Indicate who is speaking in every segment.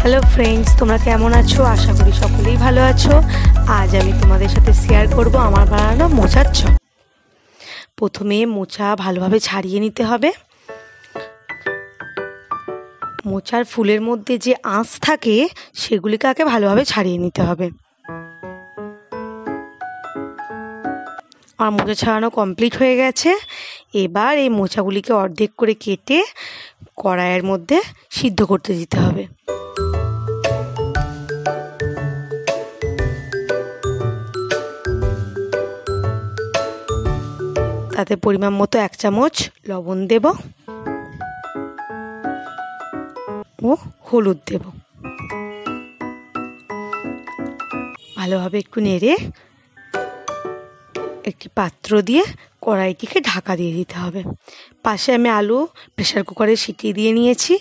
Speaker 1: Hello friends, তোমরা কেমন আছো? আশা করি সকলেই ভালো আছো। আজ আমি তোমাদের সাথে শেয়ার করব আমার বানানো মোচার চপ। প্রথমে মোচা ভালোভাবে ছাড়িয়ে নিতে হবে। মোচার ফুলের মধ্যে যে আঁশ থাকে সেগুলিকে আগে ভালোভাবে ছাড়িয়ে নিতে হবে। আর মোচা ছাড়ানো কমপ্লিট হয়ে গেছে। এবার এই মোচাগুলিকে অর্ধেক করে কেটে কড়াইয়ের মধ্যে সিদ্ধ করতে দিতে হবে। তাতে পরিমাণ মতো 1 চামচ লবণ দেব ও হলুদ দেব। ভালোভাবে একটু নেড়ে একটি পাত্র দিয়ে কড়াইটিকে ঢাকা দিয়ে দিতে হবে। পাশে আমি আলু প্রেসার কুকারে সিটি দিয়ে নিয়েছি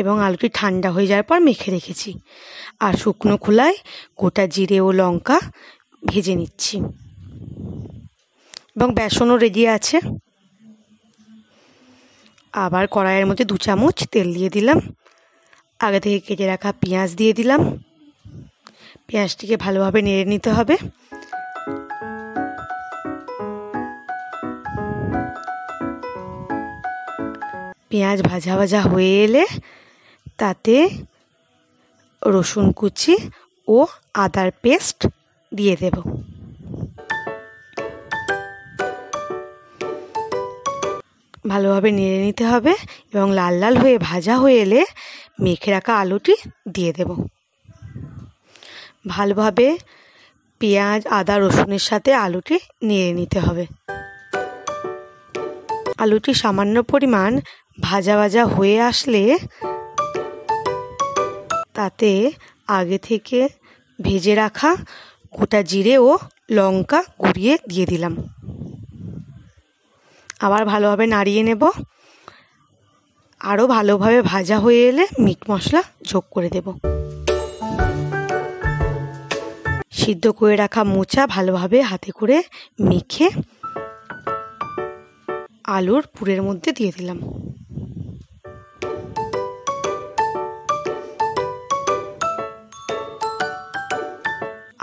Speaker 1: এবং আলুটি ঠান্ডা হয়ে যাওয়ার পর মেখে রেখেছি। আর শুকনো খোলায় গোটা জিরে ও লঙ্কা ভেজে নিচ্ছি এবং বেসনও রেডি আছে। আবার কড়াইয়ের মধ্যে 2 চামচ তেল দিয়ে দিলাম। আগে থেকে কেটে রাখা পেঁয়াজ দিয়ে দিলাম। পেঁয়াজটিকে ভালোভাবে নেড়ে নিতে হবে। পেঁয়াজ ভাজা ভাজা হয়ে এলে তাতে রসুন কুচি ও আদার পেস্ট দিয়ে দেব। ভালোভাবে নেড়ে নিতে হবে এবং লাল লাল হয়ে ভাজা হয়ে এলে মেখে রাখা আলুটি দিয়ে দেব। ভালোভাবে পেঁয়াজ আদা রসুনের সাথে আলুটি নেড়ে নিতে হবে। আলুটি সামান্য পরিমাণ ভাজা ভাজা হয়ে আসলে তাতে আগে থেকে ভেজে রাখা গোটা জিরে ও লঙ্কা গুঁড়িয়ে দিয়ে দিলাম। আবার ভালোভাবে নাড়িয়ে নেব। আরও ভালোভাবে ভাজা হয়ে এলে মিট মশলা যোগ করে দেব। সিদ্ধ করে রাখা মোচা ভালোভাবে হাতে করে মেখে আলুর পুরের মধ্যে দিয়ে দিলাম।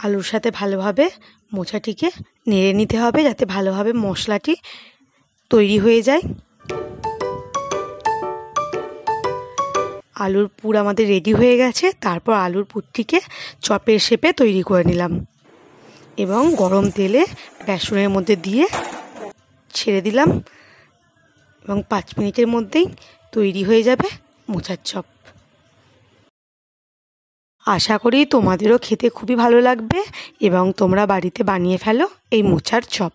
Speaker 1: আলুর সাথে ভালোভাবে মোচাটিকে নেড়ে নিতে হবে যাতে ভালোভাবে মশলাটি তৈরি হয়ে যায়। আলুর পুর আমাদের রেডি হয়ে গেছে। তারপর আলুর পুরটিকে চপের শেপে তৈরি করে নিলাম এবং গরম তেলে বেসনের মধ্যে দিয়ে ছেড়ে দিলাম এবং 5 মিনিটের মধ্যেই তৈরি হয়ে যাবে মোচার চপ। আশা করি তোমাদেরও খেতে খুবই ভালো লাগবে এবং তোমরা বাড়িতে বানিয়ে ফেলো এই মোচার চপ।